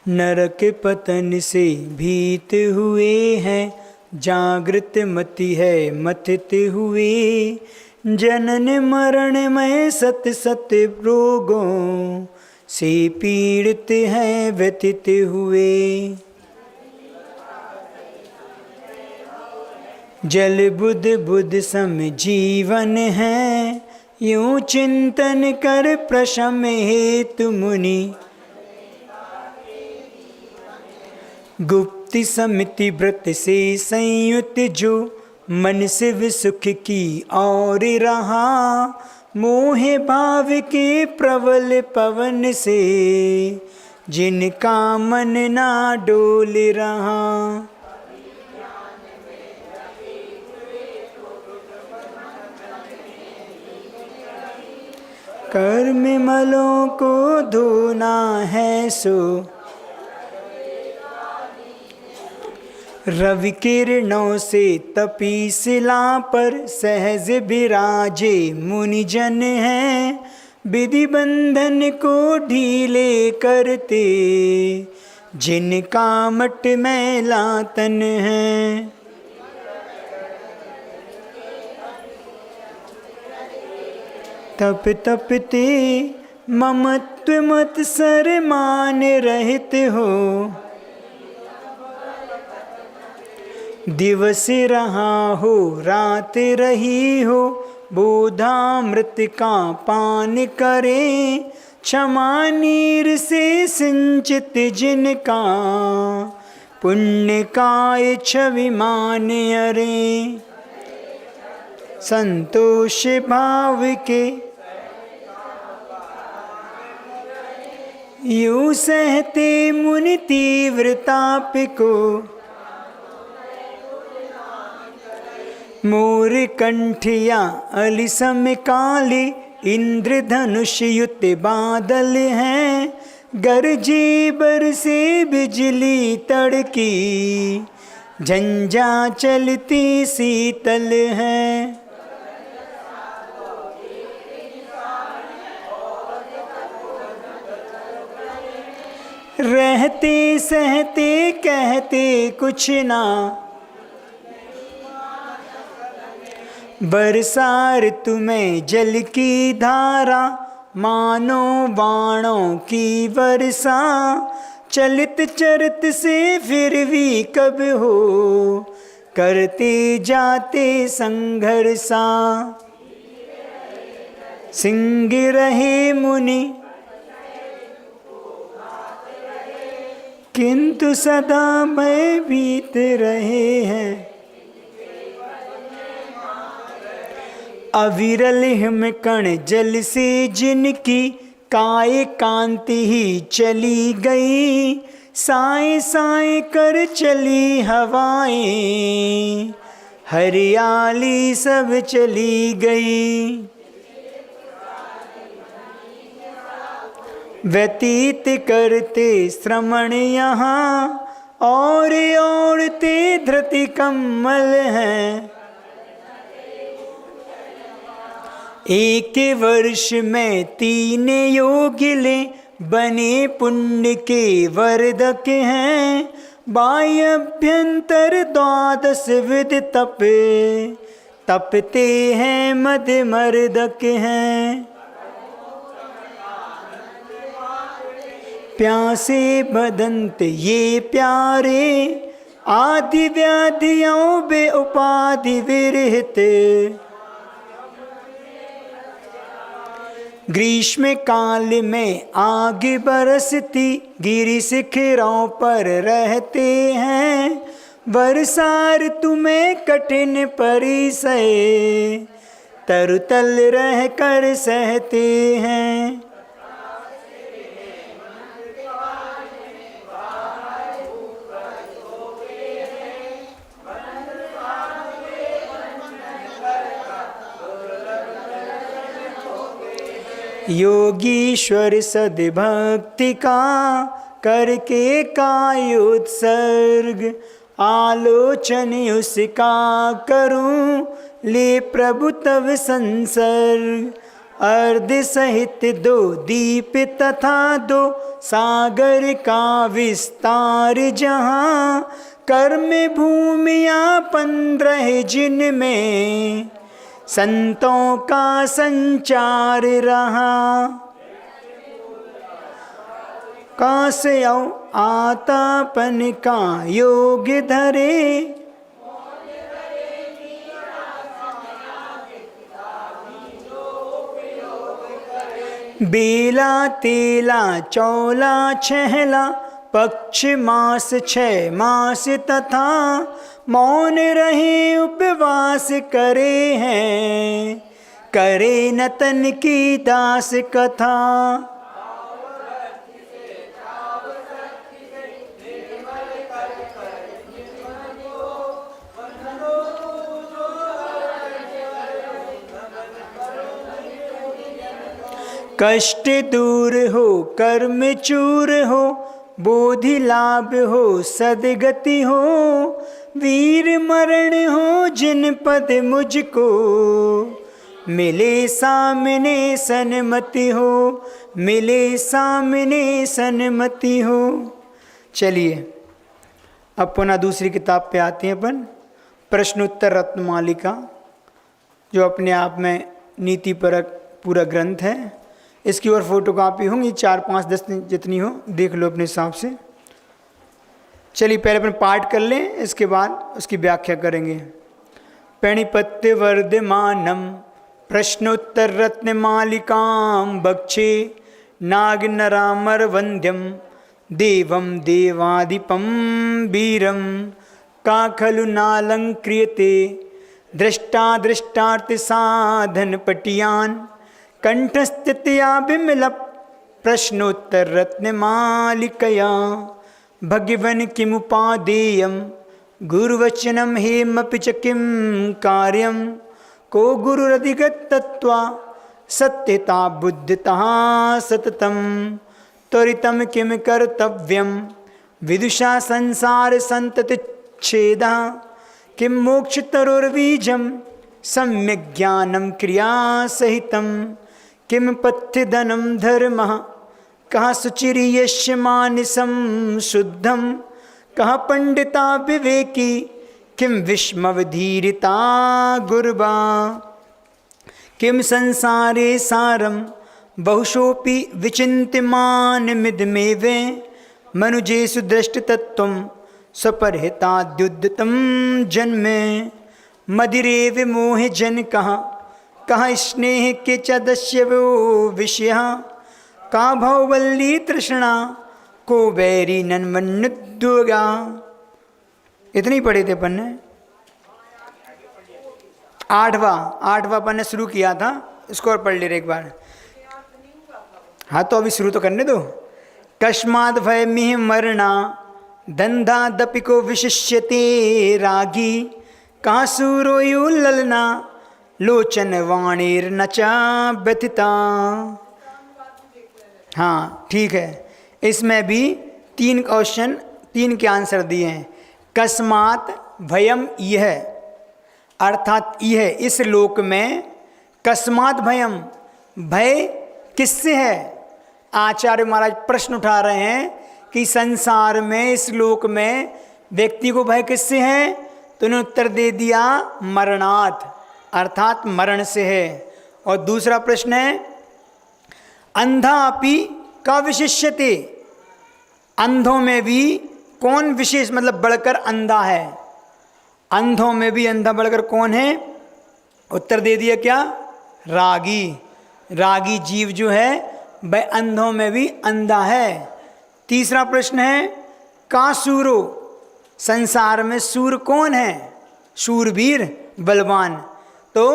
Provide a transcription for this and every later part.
नरक पतन से भीत हुए हैं, जागृत मति है मथित हुए। जनन मरण में सत सत रोगों से पीड़ित हैं व्यथित हुए। जल बुध बुध सम जीवन है, यूं चिंतन कर प्रशम हेतु मुनि। गुप्ति समिति व्रत से संयुत जो, मन शिव सुख की और रहा। मोह भाव के प्रबल पवन से, जिनका मन ना डोल रहा। कर्म मलों को धोना है सो, रवि किरणों से तपी शिला पर सहज विराजे मुनिजन हैं। विधि बंधन को ढीले करते, जिनका मट मैला तन है। तप तपते ममत्व मत सर मान रहित हो। दिवस रहा हो रात रही हो, बोधामृत का पान करें। क्षमा नीर से सिंचित जिनका, पुण्य का छवि मान अरे। संतोष भाव के यूं सहते मुनि तीव्र ताप को। मोर कंठिया अलिसम काले, इंद्रधनुष युत बादल हैं। गरजे बरसे बिजली तड़की, झंझा चलती शीतल है। रहते सहते कहते कुछ ना, बरसार तुम्हें जल की धारा। मानो बाणों की वर्षा, चलित चरत से फिर भी कब हो। करते जाते संघर्षा, सिंग रहे मुनि किंतु सदा भयभीत रहे हैं। अविरल हिमकण जल से जिनकी, काय कांति ही चली गई। साए साए कर चली हवाएं, हरियाली सब चली गई। व्यतीत करते श्रमण यहाँ, और औरते धृति कम्मल हैं। एक वर्ष में 3 योगिले, बने पुण्य के वर्धक हैं। बाह्य अभ्यंतर 12 विध तप, तपते हैं मद मर्दक हैं। प्यासे बदंत ये प्यारे, आदि व्याधियों बे उपाधि विरहित। ग्रीष्म काल में आग बरसती, गिरि शिखरों पर रहते हैं। बरसार तुम्हें कठिन परिसय, तरुतल रह कर सहते हैं। योगीश्वर सद्भक्ति का, करके कायोत्सर्ग। आलोचन उसका करूं, ले प्रभु तव संसर्ग। अर्ध सहित 2 दीप तथा 2 सागर का विस्तार जहाँ, कर्म भूमिया 15 जिनमें संतों का संचार रहा। कहाँ से आओ आतापन का योग धरे, बेला तेला चौला छहला पक्ष मास 6 मास तथा, मौन रहे उपवास करे हैं, करे नतन की दास कथा। कष्ट दूर हो कर्म चूर हो, बोधि लाभ हो सदगति हो, वीर मरण हो जिन पद मुझको, मिले सामने सन्मति हो, मिले सामने सन्मति हो। चलिए अब पुनः दूसरी किताब पे आते हैं अपन, प्रश्नोत्तर रत्नमालिका, जो अपने आप में नीतिपरक पूरा ग्रंथ है। इसकी और फोटोकॉपी होंगी 4, 5, 10 जितनी हो, देख लो अपने हिसाब से। चलिए पहले अपन पाठ कर लें, इसके बाद उसकी व्याख्या करेंगे। प्रणिपत्य वर्धमानम प्रश्नोत्तर रत्नमालिकां बक्षे, नाग नरामर वंद्यम देवम देवादिपम वीरम, का खलु नालंक्रियते दृष्टा दृष्टार्थ साधन पटियान, कंठस्थित्या विमल प्रश्नोत्तर रत्नमालिकया, भगवन किमुपादेयं गुरुवचनं हेमपि च किं कार्यं, को गुरुरधिगत तत्त्वा सत्यता बुद्धता सततं, त्वरितं किं कर्तव्यं विदुषा संसार संततिच्छेदः, किं मोक्षतरोर्बीजं सम्यक् ज्ञानं क्रिया सहितं, किं पथ्यधनं धर्मः कः सुचिर्यस्य मानसं शुद्धं, कः पंडिता विवेकी किं विस्मवधीरिता गुर्वा, किं संसारे सारं बहुशोऽपि विचिन्त्यमानमिदमेव, मनुजेषु दृष्टतत्त्वं स्वपरहिताद्युद्धतं जन्मे, मदिरेव मोह जन कहाँ स्नेह के चदस्य वो विषय, का भवल्ली तृष्णा को बैरी नन्मनुद्योगा। इतनी पढ़े थे अपन ने, 8वां पन्ना शुरू किया था, इसको और पढ़ ले रहे एक बार। हाँ तो अभी शुरू तो करने दो। कस्माद् भय मिह मरणा धंधा दपिको विशिष्यते रागी, कहाँ सूरोयु ललना लोचन वाणीर नचा व्यथिता। हाँ ठीक है, इसमें भी 3 क्वेश्चन 3 के आंसर दिए हैं। कस्मात भयम यह, अर्थात यह इस लोक में, कस्मात भयम भय किससे है। आचार्य महाराज प्रश्न उठा रहे हैं कि संसार में इस लोक में व्यक्ति को भय किससे है, तो उन्होंने उत्तर दे दिया मरणात्, अर्थात मरण से है। और दूसरा प्रश्न है अंधा अपि का विशिष्यते, अंधों में भी कौन विशेष मतलब बढ़कर अंधा है, अंधों में भी अंधा बढ़कर कौन है। उत्तर दे दिया क्या, रागी। रागी जीव जो है वह अंधों में भी अंधा है। तीसरा प्रश्न है का सूरो, संसार में सूर कौन है, शूरवीर बलवान। तो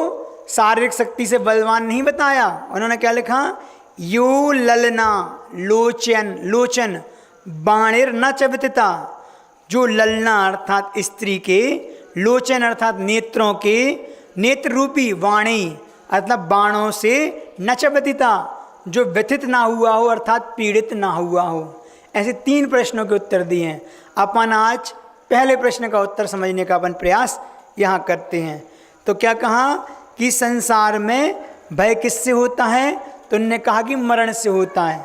शारीरिक शक्ति से बलवान नहीं बताया, उन्होंने क्या लिखा, यो ललना लोचन, लोचन बाणिर न चबतता, जो ललना अर्थात स्त्री के, लोचन अर्थात नेत्रों के, नेत्र रूपी वाणी अर्थात बाणों से न चबतिता, जो व्यथित ना हुआ हो अर्थात पीड़ित ना हुआ हो। ऐसे 3 प्रश्नों के उत्तर दिए हैं। अपन आज पहले प्रश्न का उत्तर समझने का अपन प्रयास यहाँ करते हैं। तो क्या कहा कि संसार में भय किससे होता है? तो उन्होंने कहा कि मरण से होता है।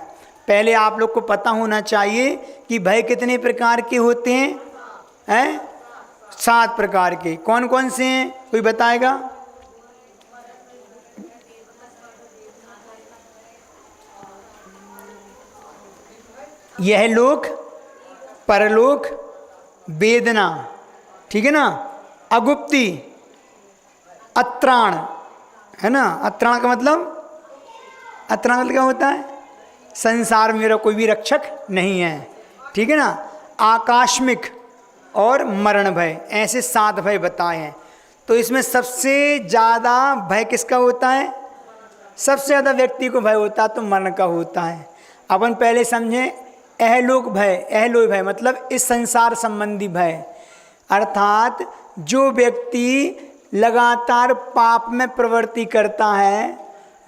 पहले आप लोग को पता होना चाहिए कि भय कितने प्रकार के होते हैं? 7 प्रकार के। कौन कौन से हैं, कोई बताएगा? यह लोक, परलोक, वेदना, ठीक है ना, अगुप्ती, अत्राण, है ना। अत्राण का मतलब, अत्राण मतलब क्या होता है? संसार में मेरा कोई भी रक्षक नहीं है, ठीक है ना। आकास्मिक और मरण भय, ऐसे 7 भय बताए हैं। तो इसमें सबसे ज़्यादा भय किसका होता है? सबसे ज़्यादा व्यक्ति को भय होता है तो मरण का होता है। अपन पहले समझें अहलोक भय। अहलोक भय मतलब इस संसार संबंधी भय, अर्थात जो व्यक्ति लगातार पाप में प्रवृत्ति करता है,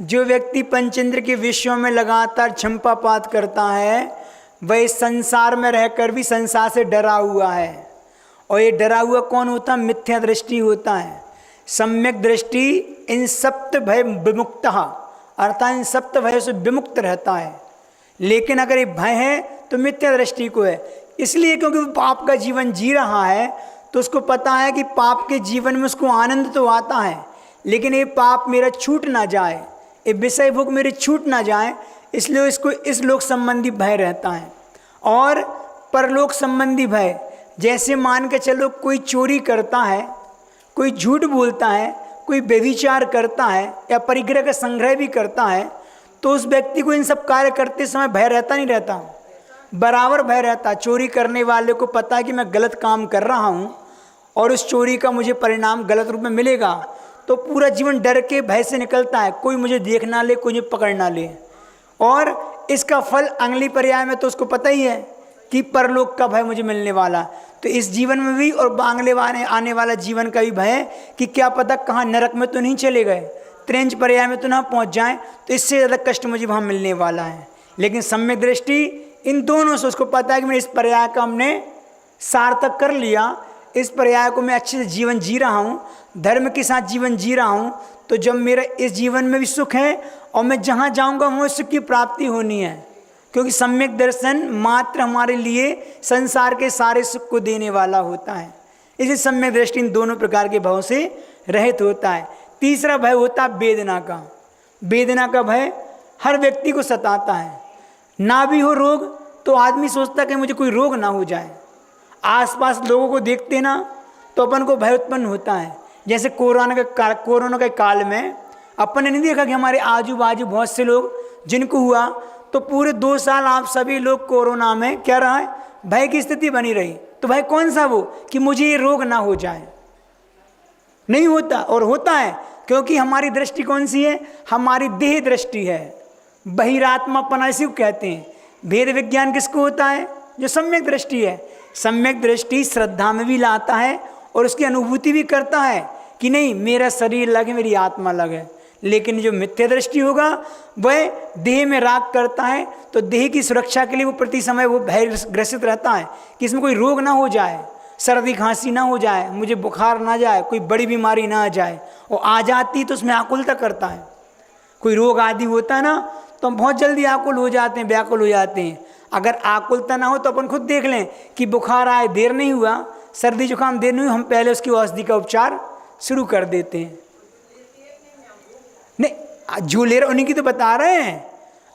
जो व्यक्ति पंचेंद्र के विषयों में लगातार झंपापात करता है, वह इस संसार में रहकर भी संसार से डरा हुआ है। और ये डरा हुआ कौन होता है? मिथ्या दृष्टि होता है। सम्यक दृष्टि इन सप्त भय विमुक्तः, अर्थात इन सप्त भय से विमुक्त रहता है। लेकिन अगर ये भय है तो मिथ्या दृष्टि को है, इसलिए क्योंकि वो पाप का जीवन जी रहा है, तो उसको पता है कि पाप के जीवन में उसको आनंद तो आता है, लेकिन ये पाप मेरा छूट ना जाए, ये विषय भोग मेरे छूट ना जाए, इसलिए इसको इस लोक संबंधी भय रहता है। और परलोक संबंधी भय, जैसे मान के चलो कोई चोरी करता है, कोई झूठ बोलता है, कोई व्यभिचार करता है या परिग्रह का संग्रह भी करता है, तो उस व्यक्ति को इन सब कार्य करते समय भय रहता नहीं रहता? बराबर भय रहता। चोरी करने वाले को पता है कि मैं गलत काम कर रहा हूँ और उस चोरी का मुझे परिणाम गलत रूप में मिलेगा, तो पूरा जीवन डर के भय से निकलता है, कोई मुझे देख ना ले, कोई मुझे पकड़ ना ले। और इसका फल अगली पर्याय में तो उसको पता ही है कि परलोक का भय मुझे मिलने वाला। तो इस जीवन में भी और अगले आने वाला जीवन का भी भय कि क्या पता कहाँ नरक में तो नहीं चले गए, त्रेंच पर्याय में तो ना पहुँच जाएं, तो इससे ज़्यादा कष्ट मुझे वहाँ मिलने वाला है। लेकिन सम्यक दृष्टि इन दोनों से उसको पता है कि मैं इस पर्याय का हमने सार्थक कर लिया, इस पर्याय को मैं अच्छे से जीवन जी रहा हूँ, धर्म के साथ जीवन जी रहा हूँ, तो जब मेरा इस जीवन में भी सुख है और मैं जहाँ जाऊँगा वहाँ सुख की प्राप्ति होनी है, क्योंकि सम्यक दर्शन मात्र हमारे लिए संसार के सारे सुख को देने वाला होता है। इसी सम्यक दृष्टि इन दोनों प्रकार के भयों से रहित होता है। तीसरा भय होता है वेदना का। वेदना का भय हर व्यक्ति को सताता है। ना भी हो रोग तो आदमी सोचता कि मुझे कोई रोग ना हो जाए। आसपास लोगों को देखते ना तो अपन को भय उत्पन्न होता है। जैसे कोरोना के काल में अपन ने नहीं देखा कि हमारे आजू बाजू बहुत से लोग जिनको हुआ, तो पूरे 2 साल आप सभी लोग कोरोना में क्या रहा है? भय की स्थिति बनी रही। तो भय कौन सा? वो कि मुझे ये रोग ना हो जाए। नहीं होता, और होता है क्योंकि हमारी दृष्टि कौन सी है? हमारी देह दृष्टि है, बहिरात्मापन ऐसे कहते हैं। भेद विज्ञान किसको होता है? जो सम्यक दृष्टि है। सम्यक दृष्टि श्रद्धा में भी लाता है और उसकी अनुभूति भी करता है कि नहीं मेरा शरीर अलग है, मेरी आत्मा अलग है। लेकिन जो मिथ्या दृष्टि होगा वह देह में राग करता है, तो देह की सुरक्षा के लिए वो प्रति समय वो भय ग्रसित रहता है कि इसमें कोई रोग ना हो जाए, सर्दी खांसी ना हो जाए, मुझे बुखार ना जाए, कोई बड़ी बीमारी ना आ जाए। और आ जाती तो उसमें आकुलता करता है। कोई रोग आदि होता है ना तो हम बहुत जल्दी आकुल हो जाते हैं, व्याकुल हो जाते हैं। अगर आकुलता ना हो तो अपन खुद देख लें कि बुखार आए देर नहीं हुआ, सर्दी जुकाम देर नहीं हुई, हम पहले उसकी औषधि का उपचार शुरू कर देते हैं। नहीं, जो ले रहे उन्हीं की तो बता रहे हैं।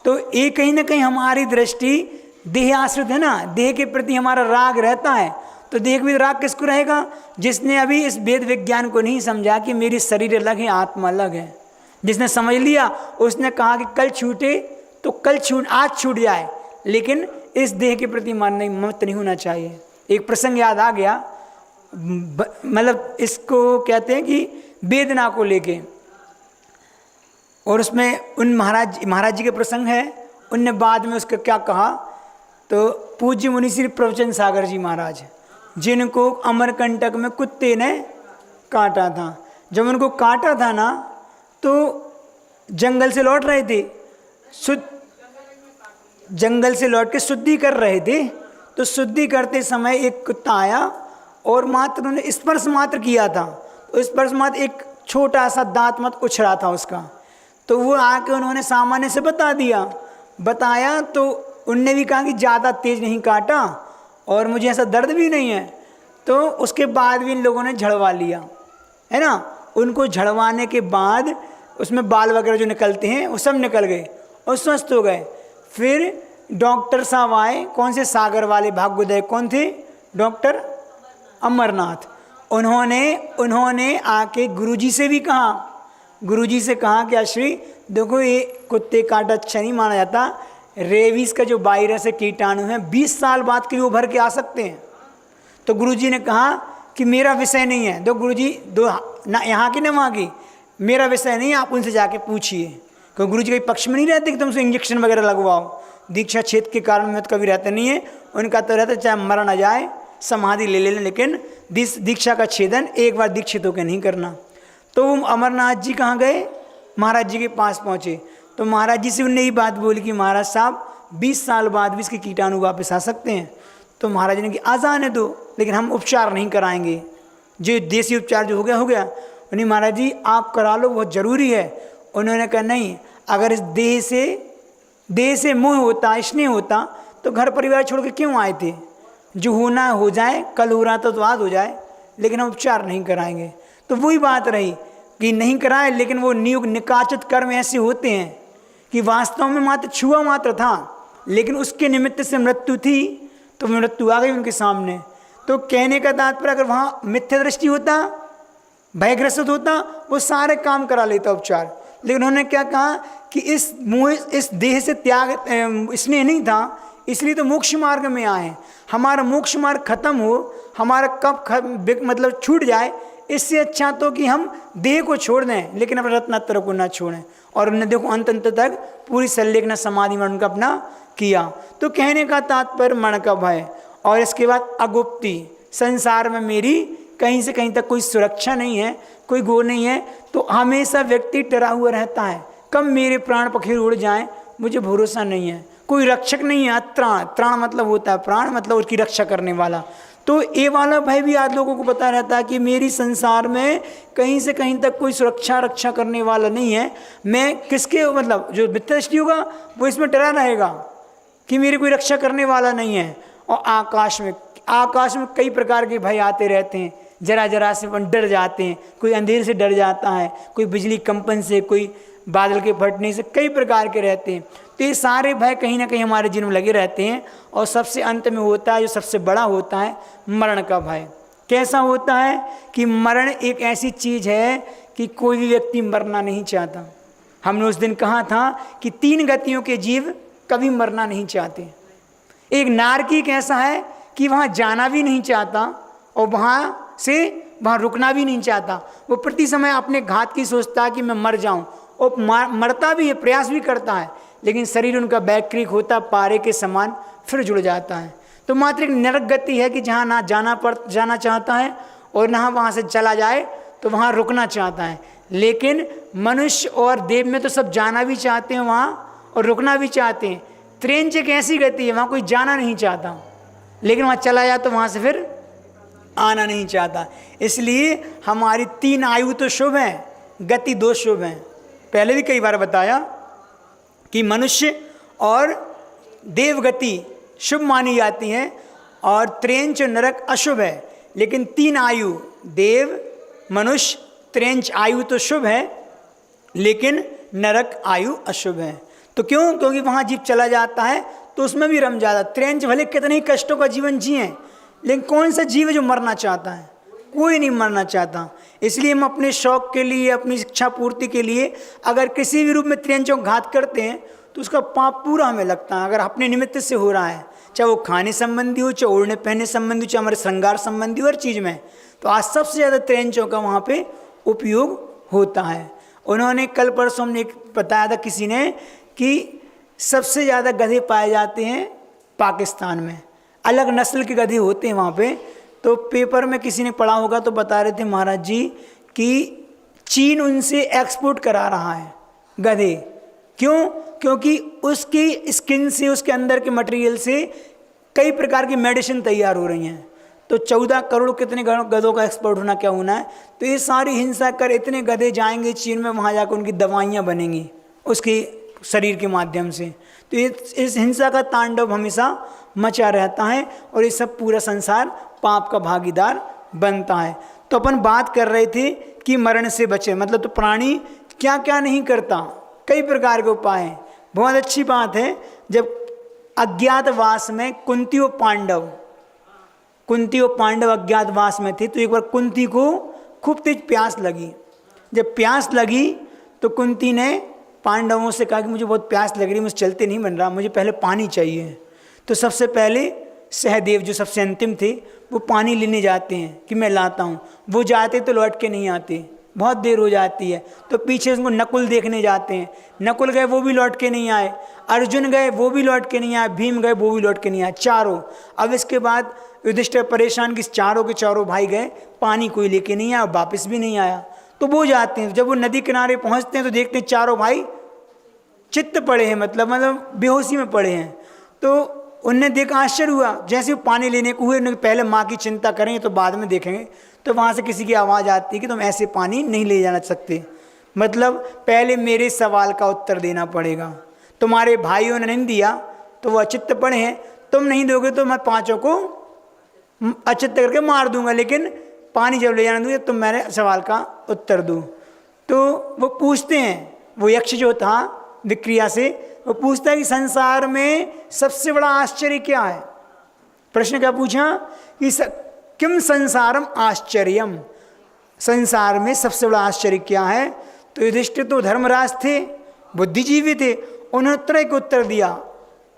तो ये कहीं ना कहीं हमारी दृष्टि देह आश्रित है ना, देह के प्रति हमारा राग रहता है। तो देह भी राग किसको रहेगा? जिसने अभी इस वेद विज्ञान को नहीं समझा कि मेरी शरीर अलग है, आत्मा अलग है। जिसने समझ लिया उसने कहा कि कल छूटे तो कल आज छूट जाए, लेकिन इस देह के प्रति मत नहीं होना चाहिए। एक प्रसंग याद आ गया, मतलब इसको कहते हैं कि वेदना को लेके, और उसमें उन महाराज जी के प्रसंग है। उनने बाद में उसका क्या कहा, तो पूज्य मुनि श्री प्रवचन सागर जी महाराज, जिनको अमरकंटक में कुत्ते ने काटा था, जब उनको काटा था ना तो जंगल से लौट रहे थे, जंगल से लौट के शुद्धि कर रहे थे। तो शुद्धि करते समय एक कुत्ता आया और मात्र उन्होंने स्पर्श मात्र किया था, तो स्पर्श मात्र एक छोटा सा दांत मत उछड़ा था उसका। तो वो आके उन्होंने सामान्य से बताया तो उनने भी कहा कि ज़्यादा तेज़ नहीं काटा और मुझे ऐसा दर्द भी नहीं है। तो उसके बाद भी इन लोगों ने झड़वा लिया, है ना। उनको झड़वाने के बाद उसमें बाल वगैरह जो निकलते हैं वो सब निकल गए और स्वस्थ हो गए। फिर डॉक्टर साहब आए, कौन से सागर वाले भाग्योदय कौन थे, डॉक्टर अमरनाथ। उन्होंने आके गुरुजी से भी कहा, गुरुजी से कहा कि आश्री देखो ये कुत्ते काटा अच्छा नहीं माना जाता, रेबीज का जो वायरस है, कीटाणु है, 20 साल बाद के वो भर के आ सकते हैं। तो गुरुजी ने कहा कि मेरा विषय नहीं है। दो गुरुजी दो ना यहाँ की ना वहाँ की, मेरा विषय नहीं है, आप उनसे जाके पूछिए। क्योंकि गुरुजी के पक्ष में नहीं रहते कि तुम उसे इंजेक्शन वगैरह लगवाओ। दीक्षा छेद के कारण में तो कभी रहते नहीं है, उनका तो रहता चाहे मर ना जाए, समाधि ले लें, लेकिन दीक्षा का छेदन एक बार दीक्षित होकर नहीं करना। तो वो अमरनाथ जी कहाँ गए, महाराज जी के पास पहुँचे। तो महाराज जी से उनने ही बात बोली कि महाराज साहब 20 साल बाद भी इसके कीटाणु वापस आ सकते हैं। तो महाराज ने कि आ जाने दो, लेकिन हम उपचार नहीं कराएंगे, जो देसी उपचार जो हो गया। उन्हें महाराज जी आप करा लो, बहुत ज़रूरी है। उन्होंने कहा नहीं, अगर इस देह से मोह होता, स्नेह होता तो घर परिवार छोड़ के क्यों आए थे। जो होना हो जाए, कल हो रहा तो आज हो जाए, लेकिन हम उपचार नहीं कराएंगे। तो वही बात रही कि नहीं कराए, लेकिन वो निकाचित कर्म ऐसे होते हैं कि वास्तव में मात्र छुआ मात्र था, लेकिन उसके निमित्त से मृत्यु थी, तो मृत्यु आ गई उनके सामने। तो कहने का तात्पर्य, अगर वहाँ मिथ्या दृष्टि होता, भयग्रस्त होता, वो सारे काम करा लेता उपचार। लेकिन उन्होंने क्या कहा कि इस देह से त्याग स्नेह नहीं था, इसलिए तो मोक्ष मार्ग में आए। हमारा मोक्ष मार्ग खत्म हो, हमारा कब मतलब छूट जाए, इससे अच्छा तो कि हम देह को छोड़ दें, लेकिन अपने रत्नात्र को ना छोड़ें। और उन्हें देखो अंत तक पूरी संलेखना समाधि में उनका अपना किया। तो कहने का तात्पर्य मन का भय, और इसके बाद अगुप्ती, संसार में मेरी कहीं से कहीं तक कोई सुरक्षा नहीं है, कोई गो नहीं है। तो हमेशा व्यक्ति डरा हुआ रहता है, कब मेरे प्राण पखेरु उड़ जाएं, मुझे भरोसा नहीं है, कोई रक्षक नहीं है। त्राण मतलब होता है प्राण, मतलब उसकी रक्षा करने वाला। तो ये वाला भय भी आज लोगों को पता रहता है कि मेरी संसार में कहीं से कहीं तक कोई रक्षा करने वाला नहीं है। मैं किसके मतलब जो मिथ्या दृष्टि होगा वो इसमें डरा रहेगा कि मेरी कोई रक्षा करने वाला नहीं है। और आकाश में कई प्रकार के भय आते रहते हैं, जरा से अपन डर जाते हैं। कोई अंधेरे से डर जाता है, कोई बिजली कंपन से, कोई बादल के फटने से, कई प्रकार के रहते हैं। तो ये सारे भय कहीं ना कहीं हमारे जीवन में लगे रहते हैं। और सबसे अंत में होता है, जो सबसे बड़ा होता है, मरण का भय। कैसा होता है कि मरण एक ऐसी चीज़ है कि कोई भी व्यक्ति मरना नहीं चाहता। हमने उस दिन कहा था कि 3 गतियों के जीव कभी मरना नहीं चाहते। एक नारकीक ऐसा है कि वहाँ जाना भी नहीं चाहता और वहाँ रुकना भी नहीं चाहता। वो प्रति समय अपने घात की सोचता है कि मैं मर जाऊँ, और मरता भी है, प्रयास भी करता है, लेकिन शरीर उनका बैक्रिक होता, पारे के समान फिर जुड़ जाता है। तो मात्र एक नरक गति है कि जहाँ ना जाना चाहता है और ना वहाँ से चला जाए तो वहाँ रुकना चाहता है। लेकिन मनुष्य और देव में तो सब जाना भी चाहते हैं वहाँ और रुकना भी चाहते हैं। त्रेंच एक ऐसी गति है, वहाँ कोई जाना नहीं चाहता, लेकिन वहाँ चला जाए तो वहाँ से फिर आना नहीं चाहता। इसलिए हमारी 3 आयु तो शुभ हैं, गति 2 शुभ हैं। पहले भी कई बार बताया कि मनुष्य और देव गति शुभ मानी जाती है और त्रेंच नरक अशुभ है। लेकिन 3 आयु, देव, मनुष्य, त्रेंच आयु तो शुभ है, लेकिन नरक आयु अशुभ है। तो क्यों? क्योंकि वहाँ जीव चला जाता है तो उसमें भी रम जाता। त्रेंच भले कितने ही कष्टों का जीवन जिए, लेकिन कौन सा जीव है जो मरना चाहता है? कोई नहीं मरना चाहता। इसलिए हम अपने शौक के लिए, अपनी इच्छा पूर्ति के लिए अगर किसी भी रूप में त्रेंचों का घात करते हैं तो उसका पाप पूरा हमें लगता है। अगर अपने निमित्त से हो रहा है, चाहे वो खाने संबंधी हो, चाहे ओढ़ने पहनने संबंधी हो, चाहे हमारे श्रृंगार संबंधी हो, हर चीज़ में, तो आज सबसे ज़्यादा त्रेंचों का वहाँ पे उपयोग होता है। उन्होंने कल परसों हमने बताया था किसी ने कि सबसे ज़्यादा गधे पाए जाते हैं पाकिस्तान में, अलग नस्ल के गधे होते हैं वहाँ पे। तो पेपर में किसी ने पढ़ा होगा तो बता रहे थे महाराज जी कि चीन उनसे एक्सपोर्ट करा रहा है गधे। क्यों? क्योंकि उसकी स्किन से, उसके अंदर के मटेरियल से कई प्रकार की मेडिसिन तैयार हो रही हैं। तो 14 करोड़ कितने गधों का एक्सपर्ट होना क्या होना है। तो ये सारी हिंसा कर इतने गधे जाएंगे चीन में, वहाँ जाकर उनकी दवाइयाँ बनेंगी उसके शरीर के माध्यम से। तो इस हिंसा का तांडव हमेशा मचा रहता है और ये सब पूरा संसार पाप का भागीदार बनता है। तो अपन बात कर रहे थे कि मरण से बचे, मतलब तो प्राणी क्या क्या नहीं करता, कई प्रकार के उपाय हैं। बहुत अच्छी बात है, जब अज्ञातवास में कुंती और पांडव अज्ञातवास में थे, तो एक बार कुंती को खूब तेज प्यास लगी। जब प्यास लगी तो कुंती ने पांडवों से कहा कि मुझे बहुत प्यास लग रही है, मुझे चलते नहीं बन रहा, मुझे पहले पानी चाहिए। तो सबसे पहले सहदेव जो सबसे अंतिम थे वो पानी लेने जाते हैं कि मैं लाता हूँ। वो जाते तो लौट के नहीं आते, बहुत देर हो जाती है। तो पीछे उनको नकुल देखने जाते हैं, नकुल गए वो भी लौट के नहीं आए, अर्जुन गए वो भी लौट के नहीं आए, भीम गए वो भी लौट के नहीं आए, चारों। अब इसके बाद युधिष्ठिर परेशान कि चारों के चारों भाई गए, पानी कोई लेके नहीं आया, वापस भी नहीं आया। तो वो जाते हैं, जब वो नदी किनारे पहुंचते हैं तो देखते हैं चारों भाई चित्त पड़े हैं, मतलब बेहोशी में पड़े हैं। तो उनने देखा, आश्चर्य हुआ। जैसे वो पानी लेने को हुए, उन्होंने पहले माँ की चिंता करेंगे तो बाद में देखेंगे। तो वहाँ से किसी की आवाज़ आती है कि तुम ऐसे पानी नहीं ले जाना सकते, मतलब पहले मेरे सवाल का उत्तर देना पड़ेगा। तुम्हारे भाइयों ने नहीं दिया तो वो अचित्त पड़े हैं, तुम नहीं दोगे तो मैं पाँचों को अचित्त करके मार दूंगा, लेकिन पानी जब ले जाना दूंगा तुम मेरे सवाल का उत्तर दो। तो वो पूछते हैं, वो यक्ष जो था विक्रिया से, वो पूछता है कि संसार में सबसे बड़ा आश्चर्य क्या है। प्रश्न क्या पूछा कि किम संसारम आश्चर्यम, संसार में सबसे बड़ा आश्चर्य क्या है। तो युधिष्ठिर तो धर्मराज थे, बुद्धिजीवी थे, उन्होंने तरह के उत्तर दिया,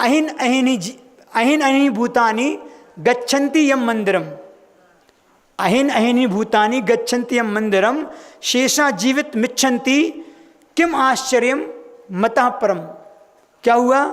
अहिन अहिनी भूतानि गच्छन्ति यम मंदिरम, अहिन अहिनी भूतानि गच्छन्ति यम मंदिरम, शेषा जीवित मिच्छन्ति किम आश्चर्यम मतः परम। क्या हुआ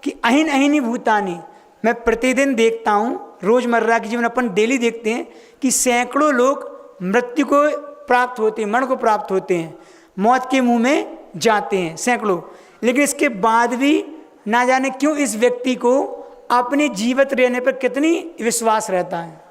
कि अहिन अहिनी भूतानि, मैं प्रतिदिन देखता हूँ, रोजमर्रा के जीवन अपन डेली देखते हैं कि सैकड़ों लोग मृत्यु को प्राप्त होते हैं, मरण को प्राप्त होते हैं, मौत के मुंह में जाते हैं सैकड़ों। लेकिन इसके बाद भी ना जाने क्यों इस व्यक्ति को अपने जीवित रहने पर कितनी विश्वास रहता है।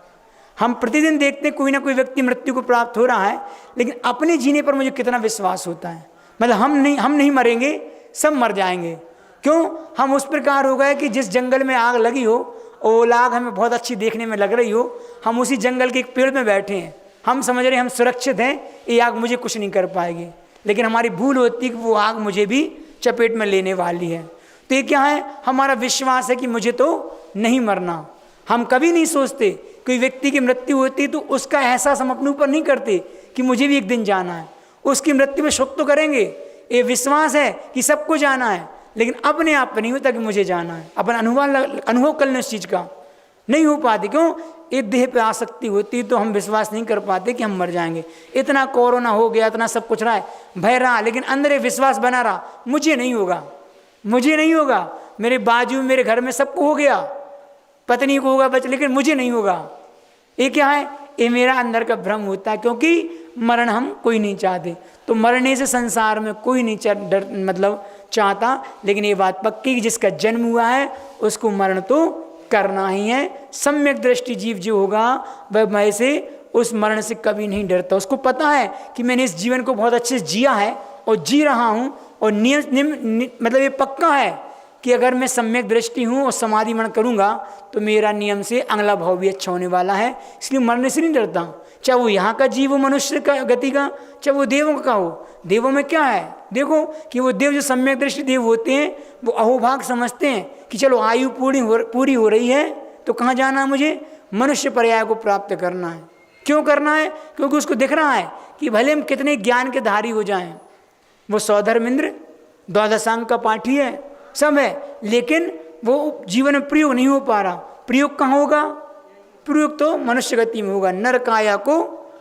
हम प्रतिदिन देखते हैं कोई ना कोई व्यक्ति मृत्यु को प्राप्त हो रहा है, लेकिन अपने जीने पर मुझे कितना विश्वास होता है। मतलब हम नहीं मरेंगे, सब मर जाएंगे। क्यों? हम उस प्रकार हो गए कि जिस जंगल में आग लगी हो और वो आग हमें बहुत अच्छी देखने में लग रही हो, हम उसी जंगल के एक पेड़ में बैठे हैं, हम समझ रहे हैं हम सुरक्षित हैं, ये आग मुझे कुछ नहीं कर पाएगी, लेकिन हमारी भूल होती है कि वो आग मुझे भी चपेट में लेने वाली है। तो ये क्या है? हमारा विश्वास है कि मुझे तो नहीं मरना। हम कभी नहीं सोचते कोई व्यक्ति की मृत्यु होती तो उसका एहसास हम अपने ऊपर नहीं करते कि मुझे भी एक दिन जाना है। उसकी मृत्यु में शोक तो करेंगे, ये विश्वास है कि सबको जाना है, लेकिन अपने आप पर नहीं होता कि मुझे जाना है। अपन अनुभव कर लें उस चीज़ का, नहीं हो पाती। क्यों? एक देह पे आसक्ति होती तो हम विश्वास नहीं कर पाते कि हम मर जाएंगे। इतना कोरोना हो गया, इतना सब कुछ रहा है, भय रहा, लेकिन अंदर एक विश्वास बना रहा, मुझे नहीं होगा, मुझे नहीं होगा। मेरे बाजू मेरे घर में सबको हो गया, पत्नी को होगा बच्चे, लेकिन मुझे नहीं होगा। ये क्या है? ये मेरा अंदर का भ्रम होता है, क्योंकि मरण हम कोई नहीं चाहते। तो मरने से संसार में कोई नहीं चाहता, लेकिन ये बात पक्की कि जिसका जन्म हुआ है उसको मरण तो करना ही है। सम्यक दृष्टि जीव जो होगा वह मैं से उस मरण से कभी नहीं डरता। उसको पता है कि मैंने इस जीवन को बहुत अच्छे से जिया है और जी रहा हूँ, और मतलब ये पक्का है कि अगर मैं सम्यक दृष्टि हूँ और समाधि मरण करूँगा तो मेरा नियम से अगला भाव भी अच्छा होने वाला है, इसलिए मरने से नहीं डरता। चाहे वो यहाँ का जीव हो, मनुष्य का गति का, चाहे वो देवों का हो। देवों में क्या है? देखो कि वो देव जो सम्यक दृष्टि देव होते हैं वो अहोभाग समझते हैं कि चलो आयु पूरी हो रही है तो कहाँ जाना है, मुझे मनुष्य पर्याय को प्राप्त करना है। क्यों करना है? क्योंकि उसको दिख रहा है कि भले हम कितने ज्ञान के धारी हो जाएं, वो सौधर्मेंद्र द्वादशांग का पाठी है, सब है, लेकिन वो जीवन में प्रयोग नहीं हो पा रहा। प्रयोग कहाँ होगा? प्रयोग तो मनुष्य गति में होगा। नर काया को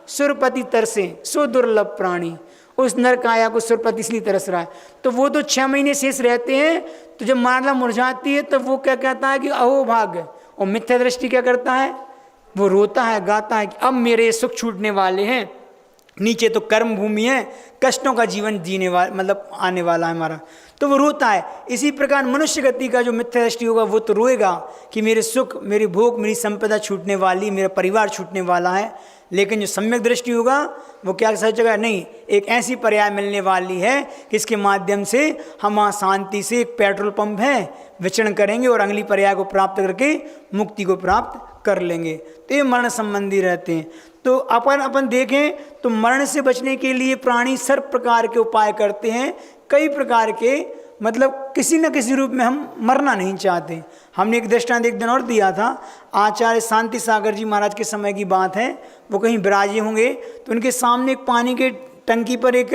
सुरपति तरसे सो दुर्लभ प्राणी, उस नर काया को सुरपति इसलिए तरस रहा है। तो वो तो 6 महीने शेष रहते हैं, तो जब माला मुरझाती है तो वो क्या कहता है कि अहो भाग्य, और मिथ्या दृष्टि क्या करता है? वो रोता है, गाता है कि अब मेरे सुख छूटने वाले हैं, नीचे तो कर्म भूमि है, कष्टों का जीवन जीने वाला मतलब आने वाला है हमारा, तो वो रोता है। इसी प्रकार मनुष्य गति का जो मिथ्या दृष्टि होगा वो तो रोएगा कि मेरे सुख, मेरी भोग, मेरी संपदा छूटने वाली, मेरा परिवार छूटने वाला है। लेकिन जो सम्यक दृष्टि होगा वो क्या सोचेगा, नहीं, एक ऐसी पर्याय मिलने वाली है कि इसके माध्यम से हम वहाँ शांति से, एक पेट्रोल पंप है, विचरण करेंगे और अगली पर्याय को प्राप्त करके मुक्ति को प्राप्त कर लेंगे। तो ये मरण संबंधी रहते हैं। तो अपन देखें तो मरण से बचने के लिए प्राणी सर्व प्रकार के उपाय करते हैं, कई प्रकार के, मतलब किसी न किसी रूप में हम मरना नहीं चाहते। हमने एक दृष्टांत एक दिन और दिया था, आचार्य शांति सागर जी महाराज के समय की बात है, वो कहीं विराजे होंगे तो उनके सामने एक पानी के टंकी पर एक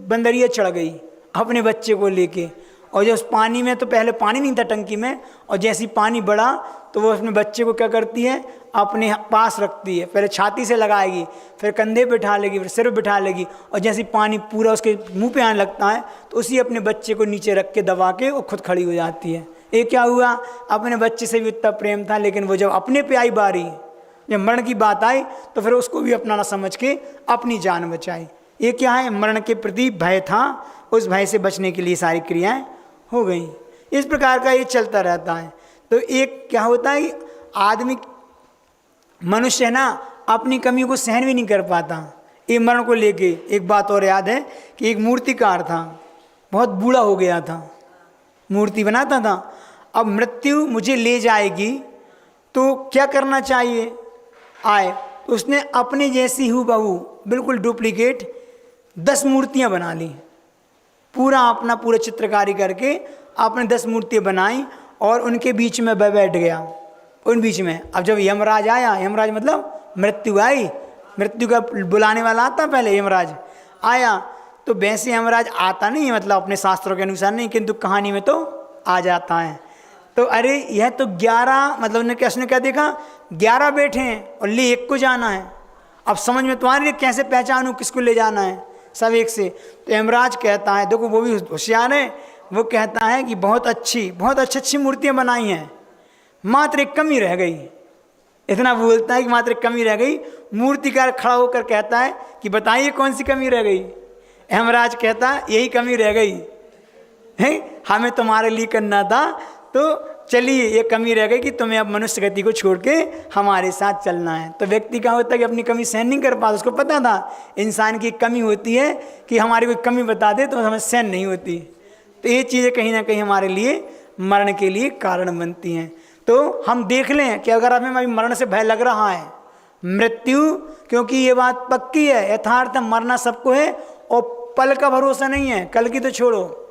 बंदरिया चढ़ गई अपने बच्चे को लेके, और जो उस पानी में, तो पहले पानी नहीं था टंकी में, और जैसी पानी बढ़ा तो वो अपने बच्चे को क्या करती है, अपने पास रखती है, पहले छाती से लगाएगी, फिर कंधे पे बिठा लेगी, फिर सिर पे बिठा लेगी, और जैसे पानी पूरा उसके मुंह पे आने लगता है तो उसी अपने बच्चे को नीचे रख के दबा के वो खुद खड़ी हो जाती है। ये क्या हुआ, अपने बच्चे से भी उतना प्रेम था, लेकिन वो जब अपने पे आई बारी, जब मरण की बात आई तो फिर उसको भी अपना ना समझ के अपनी जान बचाई। ये क्या है, मरण के प्रति भय था, उस भय से बचने के लिए सारी क्रियाएं हो गई। इस प्रकार का ये चलता रहता है। तो एक क्या होता है, आदमी मनुष्य है ना, अपनी कमी को सहन भी नहीं कर पाता। ये मरण को लेके एक बात और याद है कि एक मूर्तिकार था, बहुत बूढ़ा हो गया था, मूर्ति बनाता था। अब मृत्यु मुझे ले जाएगी तो क्या करना चाहिए, आए तो उसने अपने जैसी हूबहू बिल्कुल डुप्लीकेट 10 मूर्तियां बना ली, पूरा चित्रकारी करके आपने 10 मूर्तियां बनाई और उनके बीच में बैठ गया, उन बीच में। अब जब यमराज आया, यमराज मतलब मृत्यु आई, मृत्यु का बुलाने वाला आता पहले, यमराज आया, तो वैसे यमराज आता नहीं है, मतलब अपने शास्त्रों के अनुसार नहीं, किंतु कहानी में तो आ जाता है। तो अरे यह तो 11, मतलब उसने क्या देखा, 11 बैठे हैं और ले एक को जाना है, अब समझ में तुम्हारे लिए कैसे पहचानूं किसको ले जाना है, सब एक से। तो यमराज कहता है, देखो वो भी होशियार है, वो कहता है कि बहुत अच्छी मूर्तियां बनाई हैं, मात्र एक कमी रह गई। इतना बोलता है कि मात्र एक कमी रह गई। मूर्तिकार खड़ा होकर कहता है कि बताइए कौन सी कमी रह गई। यमराज कहता है यही कमी रह गई है, हमें तुम्हारे लिए करना था, तो चलिए ये कमी रह गई कि तुम्हें अब मनुष्य गति को छोड़ के हमारे साथ चलना है। तो व्यक्ति क्या होता है कि अपनी कमी सहन नहीं कर पाता, उसको पता था इंसान की कमी होती है कि हमारी कोई कमी बता दे तो हमें सहन नहीं होती। तो ये चीज़ें कहीं ना कहीं हमारे लिए मरण के लिए कारण बनती हैं। तो हम देख लें कि अगर हमें अभी मरण से भय लग रहा है, मृत्यु, क्योंकि ये बात पक्की है, यथार्थ है, मरना सबको है और पल का भरोसा नहीं है। कल की तो छोड़ो,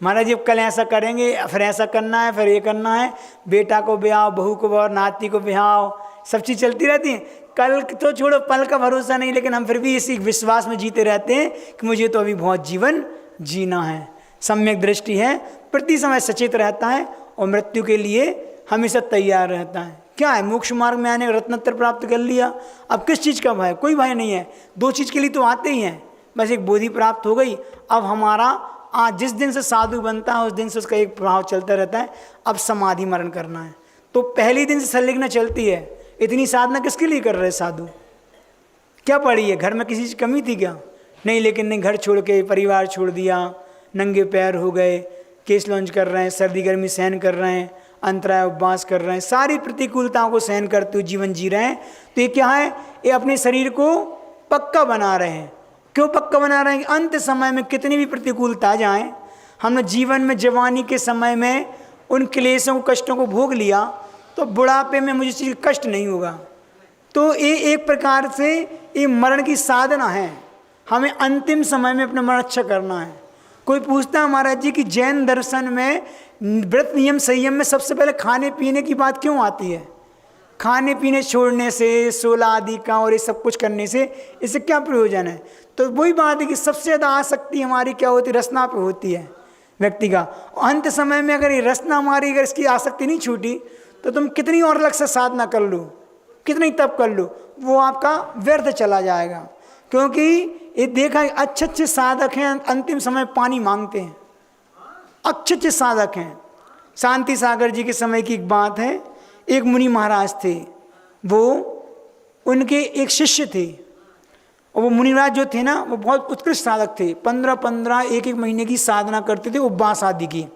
महाराज जी कल ऐसा करेंगे, फिर ऐसा करना है, फिर ये करना है, बेटा को ब्याह, बहू को ब्याह, नाती को ब्याह, सब चीज़ चलती रहती है। कल तो छोड़ो, पल का भरोसा नहीं, लेकिन हम फिर भी इसी विश्वास में जीते रहते हैं कि मुझे तो अभी बहुत जीवन जीना है। सम्यक दृष्टि है, प्रति समय सचेत रहता है और मृत्यु के लिए हमेशा तैयार रहता है। क्या है, मोक्ष मार्ग में आने रत्नोत्तर प्राप्त कर लिया, अब किस चीज़ का भय, कोई भय नहीं है। 2 चीज़ के लिए तो आते ही हैं, बस एक बोधि प्राप्त हो गई। अब हमारा आज जिस दिन से साधु बनता है उस दिन से उसका एक प्रभाव चलता रहता है, अब समाधि मरण करना है। तो पहले दिन से संलिग्न चलती है। इतनी साधना किसके लिए कर रहे साधु, क्या पड़ी है, घर में किसी चीज़ कमी थी क्या, नहीं, लेकिन नहीं, घर छोड़ के परिवार छोड़ दिया, नंगे पैर हो गए, केस लॉन्च कर रहे हैं, सर्दी गर्मी सहन कर रहे हैं, अंतराय उपवास कर रहे हैं, सारी प्रतिकूलताओं को सहन करते हुए जीवन जी रहे हैं। तो ये क्या है, ये अपने शरीर को पक्का बना रहे हैं। क्यों पक्का बना रहे हैं कि अंत समय में कितनी भी प्रतिकूलता जाए, हमने जीवन में जवानी के समय में उन क्लेशों कष्टों को भोग लिया, तो बुढ़ापे में मुझे चीज़ कष्ट नहीं होगा। तो ये एक प्रकार से ये मरण की साधना है, हमें अंतिम समय में अपना मरण अच्छा करना है। कोई पूछता है महाराज जी कि जैन दर्शन में व्रत नियम संयम में सबसे पहले खाने पीने की बात क्यों आती है, खाने पीने छोड़ने से, 16 आदि का और ये सब कुछ करने से इससे क्या प्रयोजन है। तो वही बात है कि सबसे ज़्यादा आसक्ति हमारी क्या होती है, रसना पे होती है व्यक्ति का। अंत समय में अगर ये रसना हमारी, अगर इसकी आसक्ति नहीं छूटी तो तुम कितनी और अलग से साधना कर लो, कितनी तप कर लो, वो आपका व्यर्थ चला जाएगा। क्योंकि ये देखा है अच्छे साधक हैं, अंतिम समय पानी मांगते हैं, अच्छे साधक हैं। शांति सागर जी के समय की एक बात है, एक मुनि महाराज थे, वो उनके एक शिष्य थे, और वो मुनिराज जो थे ना वो बहुत उत्कृष्ट साधक थे, 15-15 एक महीने की साधना करते थे, उपवास आदि की,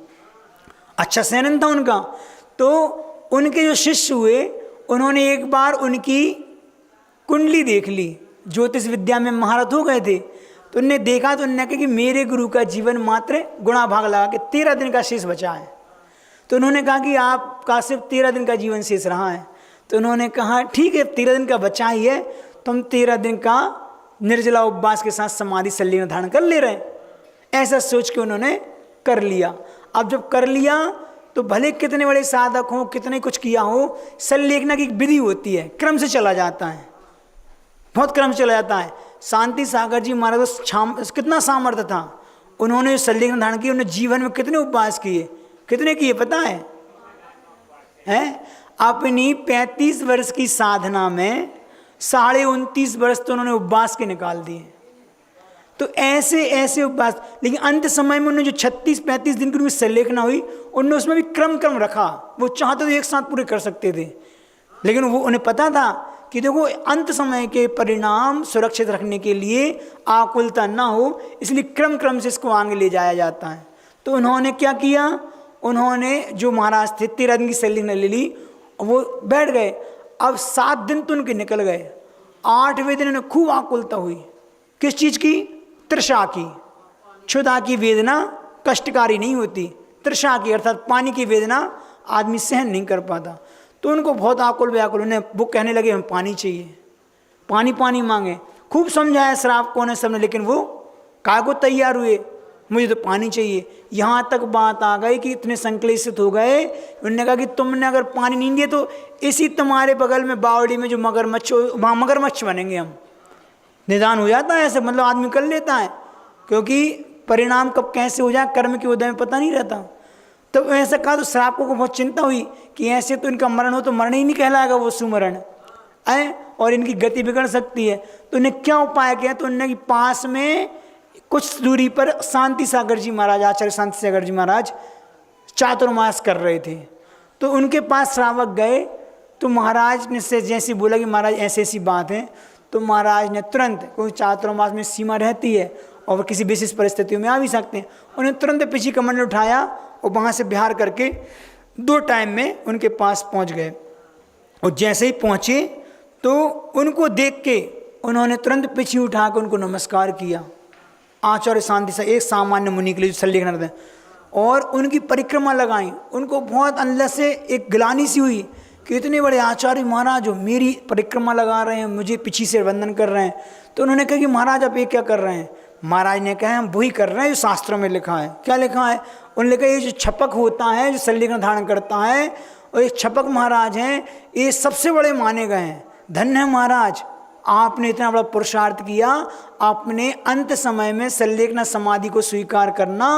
अच्छा सहन था उनका। तो उनके जो शिष्य हुए उन्होंने एक बार उनकी कुंडली देख ली, ज्योतिष विद्या में महारथ हो गए थे, तो उनने देखा तो उन्होंने कहा कि मेरे गुरु का जीवन मात्र गुणा भाग लगा के 13 दिन का शेष बचा है। तो उन्होंने कहा कि आपका सिर्फ 13 दिन का जीवन शेष रहा है। तो उन्होंने कहा ठीक है 13 दिन का बचा ही है, तो हम 13 दिन का निर्जला उपवास के साथ समाधि संलीन धारण कर ले रहे हैं। ऐसा सोच के उन्होंने कर लिया। अब जब कर लिया तो भले कितने बड़े साधक हों, कितने कुछ किया हो, संलेखना की एक विधि होती है, क्रम से चला जाता है, बहुत क्रम से चला जाता है। शांति सागर जी महाराज कितना सामर्थ्य था, उन्होंने संलेखन धारण किया, उन्होंने जीवन में कितने उपवास किए, कितने किए पता है? अपनी 35 वर्ष की साधना में 29.5 वर्ष तो उन्होंने उपवास के निकाल दिए। तो ऐसे ऐसे उपवास, लेकिन अंत समय में उन्होंने जो 36-35 दिन की संलेखना हुई, उन्होंने उसमें भी क्रम रखा। वो चाहते तो एक साथ पूरे कर सकते थे, लेकिन वो उन्हें पता था कि देखो अंत समय के परिणाम सुरक्षित रखने के लिए आकुलता ना हो, इसलिए क्रम से इसको आगे ले जाया जाता है। तो उन्होंने क्या किया, उन्होंने जो महाराज थे 13 दिन की संलेखना ले ली, वो बैठ गए। अब 7 दिन तो उनके निकल गए, 8वें दिन उन्हें खूब आकुलता हुई। किस चीज़ की? तृषा की। क्षुधा की वेदना कष्टकारी नहीं होती, तृषा की अर्थात पानी की वेदना आदमी सहन नहीं कर पाता। तो उनको बहुत आकुल व्याकुल, उन्हें वो कहने लगे हमें पानी चाहिए, पानी मांगे। खूब समझाया श्रावकों ने सबने, लेकिन वो काय को तैयार हुए, मुझे तो पानी चाहिए। यहाँ तक बात आ गई कि इतने संक्लेशित हो गए, उन्होंने कहा कि तुमने अगर पानी नहीं दिया तो इसी तुम्हारे बगल में बावड़ी में जो मगरमच्छ, वहाँ मगरमच्छ बनेंगे हम। निदान हो जाता है ऐसे, मतलब आदमी कर लेता है, क्योंकि परिणाम कब कैसे हो जाए कर्म के उदय में पता नहीं रहता। तो ऐसा कहा तो श्रावकों को बहुत चिंता हुई कि ऐसे तो इनका मरण हो तो मरण ही नहीं कहलाएगा, वो सुमरण है और इनकी गति बिगड़ सकती है। तो उन्हें क्या उपाय किया, तो उन्होंने पास में कुछ दूरी पर शांति सागर जी महाराज, आचार्य शांति सागर जी महाराज चातुर्मास कर रहे थे। तो उनके पास श्रावक गए, तो महाराज ने से जैसे बोला कि महाराज ऐसी ऐसी बात है, तो महाराज ने तुरंत, कोई चातुर्मास में सीमा रहती है और किसी विशेष परिस्थितियों में आ भी सकते हैं, उन्हें तुरंत पीछे कमंडल उठाया और वहाँ से बिहार करके 2 टाइम में उनके पास पहुँच गए। और जैसे ही पहुँचे तो उनको देख के उन्होंने तुरंत पीछे उठा कर उनको नमस्कार किया। आचार्य शांति से एक सामान्य मुनि के लिए संलेखन करते हैं, और उनकी परिक्रमा लगाई। उनको बहुत अंदर से एक ग्लानि सी हुई कि इतने बड़े आचार्य महाराज जो मेरी परिक्रमा लगा रहे हैं, मुझे पीछे से वंदन कर रहे हैं। तो उन्होंने कहा कि महाराज आप ये क्या कर रहे हैं? महाराज ने कहा हम वही कर रहे हैं जो शास्त्रों में लिखा है। क्या लिखा है? उन्होंने कहा ये जो छपक होता है, जो संलेखन धारण करता है, और ये छपक महाराज हैं, ये सबसे बड़े माने गए हैं। धन्य है महाराज, आपने इतना बड़ा पुरुषार्थ किया, आपने अंत समय में संलेखना समाधि को स्वीकार करना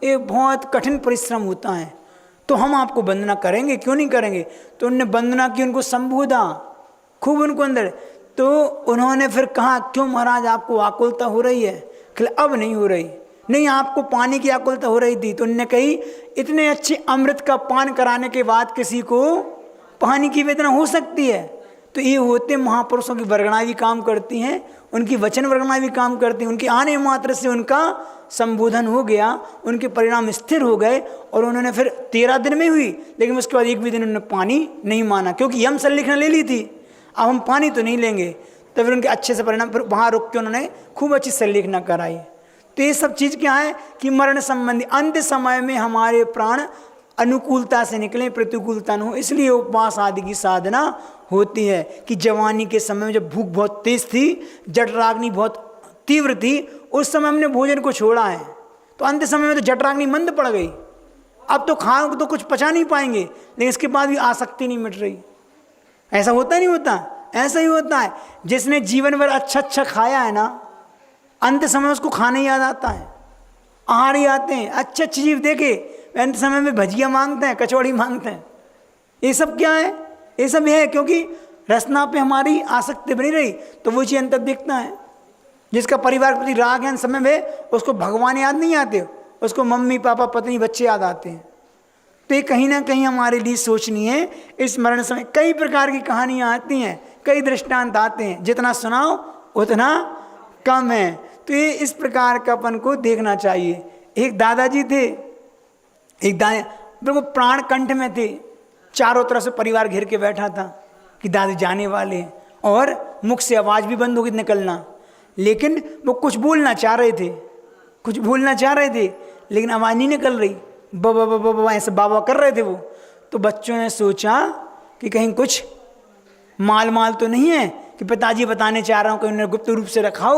एक बहुत कठिन परिश्रम होता है, तो हम आपको वंदना करेंगे, क्यों नहीं करेंगे। तो उन्होंने वंदना की, उनको संबोधा खूब उनको अंदर। तो उन्होंने फिर कहा क्यों महाराज आपको आकुलता हो रही है? अब नहीं हो रही। नहीं, आपको पानी की आकुलता हो रही थी। तो उन्होंने कही इतने अच्छे अमृत का पान कराने के बाद किसी को पानी की वेदना हो सकती है? तो ये होते महापुरुषों की वर्गणाएं भी काम करती हैं, उनकी वचन वर्गणाएं भी काम करती हैं। उनके आने मात्र से उनका संबोधन हो गया, उनके परिणाम स्थिर हो गए, और उन्होंने फिर 13 दिन में हुई, लेकिन उसके बाद एक भी दिन उन्होंने पानी नहीं माना, क्योंकि यम संलेखना ले ली थी, अब हम पानी तो नहीं लेंगे। तो फिर उनके अच्छे से परिणाम, फिर वहाँ रुक के उन्होंने खूब अच्छी संलेखना कराई। तो ये सब चीज़ क्या है कि मरण संबंधी अंत समय में हमारे प्राण अनुकूलता से निकले, प्रतिकूलता न हो, इसलिए उपवास आदि की साधना होती है। कि जवानी के समय में जब भूख बहुत तेज थी, जठराग्नि बहुत तीव्र थी, उस समय हमने भोजन को छोड़ा है, तो अंत समय में तो जठराग्नि मंद पड़ गई। अब तो खाओगे तो कुछ पचा नहीं पाएंगे, लेकिन इसके बाद भी आसक्ति नहीं मिट रही। ऐसा होता नहीं होता? ऐसा ही होता है। जिसने जीवन भर अच्छा अच्छा खाया है ना, अंत समय उसको खाना ही याद आता है, आहार ही आते हैं, अच्छी अच्छी चीज़ देखे, अंत समय में भजिया मांगते हैं, कचौड़ी मांगते हैं। ये सब क्या है? ये सब है क्योंकि रसना पे हमारी आसक्ति बनी रही, तो वो चीज़ अंतर दिखता है। जिसका परिवार के प्रति राग है अंत समय में, उसको भगवान याद नहीं आते, उसको मम्मी पापा पत्नी बच्चे याद आते हैं। तो ये कहीं ना कहीं हमारे लिए सोचनी है। इस मरण समय कई प्रकार की कहानियाँ आती हैं, कई दृष्टांत आते हैं, जितना सुनाओ उतना कम है। तो ये इस प्रकार का अपन को देखना चाहिए। एक दादाजी थे, एक बिल्कुल प्राण कंठ में थे, चारों तरफ से परिवार घेर के बैठा था कि दादी जाने वाले हैं, और मुख से आवाज़ भी बंद हो गई निकलना, लेकिन वो कुछ बोलना चाह रहे थे, कुछ बोलना चाह रहे थे, लेकिन आवाज़ नहीं निकल रही, बाबा बाबा बाबा ऐसे बाबा कर रहे थे वो। तो बच्चों ने सोचा कि कहीं कुछ माल तो नहीं है कि पिताजी बताने चाह रहा हूँ, कहीं उन्होंने गुप्त रूप से रखा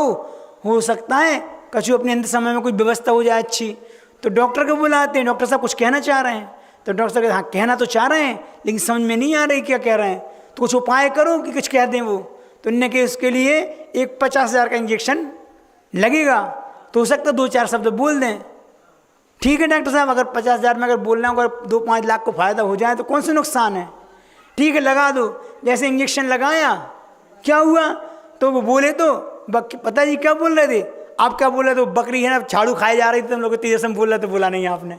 हो सकता है कछु अपने अंत समय में कोई व्यवस्था हो जाए अच्छी। तो डॉक्टर को बुलाते हैं, डॉक्टर साहब कुछ कहना चाह रहे हैं। तो डॉक्टर साहब हाँ कहना तो चाह रहे हैं, लेकिन समझ में नहीं आ रही क्या कह रहे हैं, तो कुछ उपाय करो कि कुछ कह दें वो। तो उन्होंने कहा उसके लिए एक 50,000 का इंजेक्शन लगेगा, तो हो सकता है 2-4 शब्द बोल दें। ठीक है डॉक्टर साहब, अगर 50,000 में अगर बोलना होगा, 2-5 लाख को फायदा हो जाए तो कौन सा नुकसान है, ठीक है लगा दो। जैसे इंजेक्शन लगाया, क्या हुआ, तो वो बोले तो पता जी क्या बोल रहे थे, आप क्या बोल रहे थे, बकरी है ना झाड़ू खाए जा रही थी, तुम लोग तेज से बोल रहे थे, बोला नहीं आपने।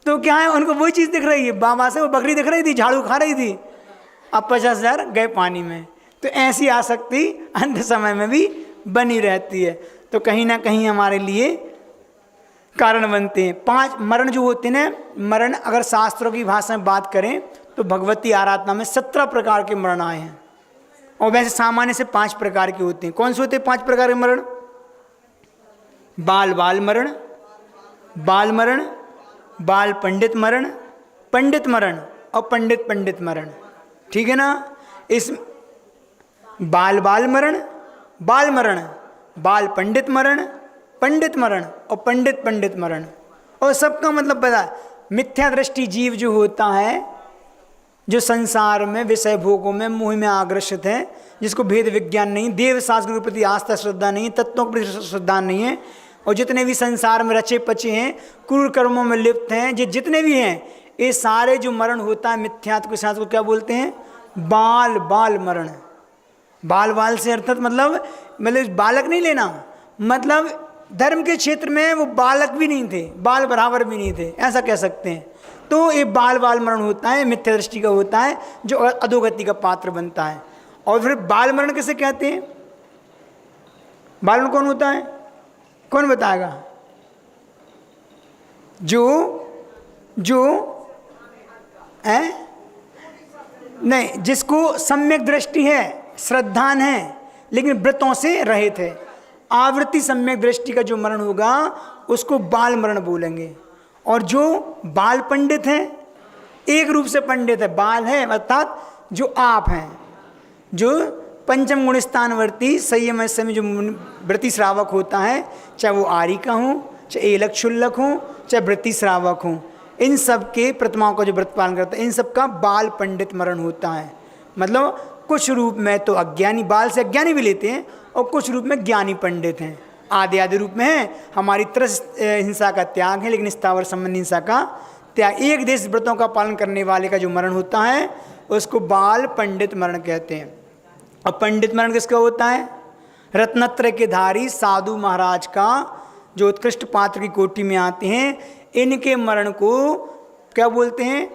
तो क्या है, उनको वही चीज़ दिख रही है, बाबा से वो बकरी दिख रही थी, झाड़ू खा रही थी, अब 50,000 गए पानी में। तो ऐसी आसक्ति अंत समय में भी बनी रहती है। तो कहीं ना कहीं हमारे लिए कारण बनते हैं। 5 मरण जो होते हैं ना, मरण अगर शास्त्रों की भाषा में बात करें तो भगवती आराधना में 17 प्रकार के मरण आए हैं, और वैसे सामान्य से 5 प्रकार के होते हैं। कौन से होते हैं 5 प्रकार के मरण? बाल मरण, बाल मरण, बाल पंडित मरण, पंडित मरण और पंडित मरण, ठीक है ना। इस बाल मरण, बाल मरण, बाल पंडित मरण, पंडित मरण और पंडित मरण। और सबका मतलब पता, मिथ्या दृष्टि जीव जो होता है, जो संसार में विषय भोगों में मोह में आग्रसित है, जिसको भेद विज्ञान नहीं, देव शास्त्र के प्रति आस्था श्रद्धा नहीं, तत्वों के प्रति श्रद्धा नहीं है, और जितने भी संसार में रचे पचे हैं, क्रूर कर्मों में लिप्त हैं, जितने भी हैं, ये सारे जो मरण होता है मिथ्यात्व के साथ, को क्या बोलते हैं? बाल मरण। बाल से अर्थात मतलब बालक नहीं लेना, मतलब धर्म के क्षेत्र में वो बालक भी नहीं थे, बाल बराबर भी नहीं थे, ऐसा कह सकते हैं। तो ये बाल मरण होता है, मिथ्या दृष्टि का होता है, जो अधोगति का पात्र बनता है। और फिर बाल मरण किसे कहते हैं? बाल मरण कौन होता है, कौन बताएगा? जो है नहीं, जिसको सम्यक दृष्टि है, श्रद्धान है, लेकिन व्रतों से रहित है। आवृत्ति सम्यक दृष्टि का जो मरण होगा उसको बाल मरण बोलेंगे। और जो बाल पंडित हैं, एक रूप से पंडित है, बाल है अर्थात जो आप हैं, जो पंचम गुण स्थानवर्ती संयम में जो व्रति श्रावक होता है, चाहे वो आर्य का हो, चाहे एलक शुल्लक हो, चाहे व्रति श्रावक हो, इन सब के प्रतिमाओं का जो व्रत पालन करता है, इन सब का बाल पंडित मरण होता है। मतलब कुछ रूप में तो अज्ञानी, बाल से अज्ञानी भी लेते हैं, और कुछ रूप में ज्ञानी पंडित हैं। आदि रूप में है हमारी त्रस हिंसा का त्याग है, लेकिन स्थावर संबंधी हिंसा का त्याग, एक देश व्रतों का पालन करने वाले का जो मरण होता है उसको बाल पंडित मरण कहते हैं। और पंडित मरण किसका होता है? रत्नत्रय के धारी साधु महाराज का, जो उत्कृष्ट पात्र की कोटि में आते हैं, इनके मरण को क्या बोलते हैं?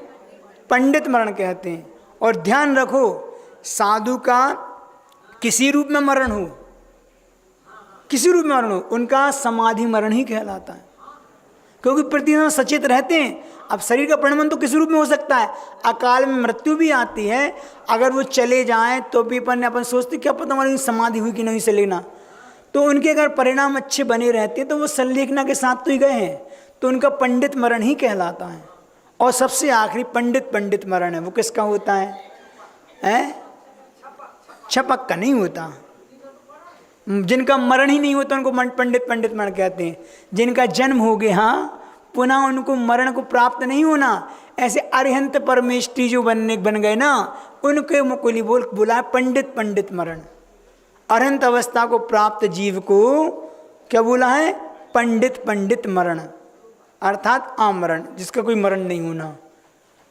पंडित मरण कहते हैं। और ध्यान रखो, साधु का किसी रूप में मरण हो, किसी रूप में मरण हो, उनका समाधि मरण ही कहलाता है, क्योंकि प्रतिदिन सचेत रहते हैं। अब शरीर का परिणमन तो किसी रूप में हो सकता है, अकाल में मृत्यु भी आती है, अगर वो चले जाएं तो भी अपन सोचते क्या पता हमारी समाधि हुई कि नहीं से लेना। तो उनके अगर परिणाम अच्छे बने रहते हैं तो वो संलेखना के साथ तो ही गए हैं, तो उनका पंडित मरण ही कहलाता है। और सबसे आखिरी पंडित मरण है, वो किसका होता है? छपक का नहीं होता। जिनका मरण ही नहीं होता उनको पंडित मरण कहते हैं। जिनका जन्म हो गया पुनः उनको मरण को प्राप्त नहीं होना, ऐसे अरिहंत परमेष्टि जो बन गए ना, उनके मुकुली बोला पंडित मरण। अरिहंत अवस्था को प्राप्त जीव को क्या बोला है? पंडित मरण, अर्थात आमरण, जिसका कोई मरण नहीं होना।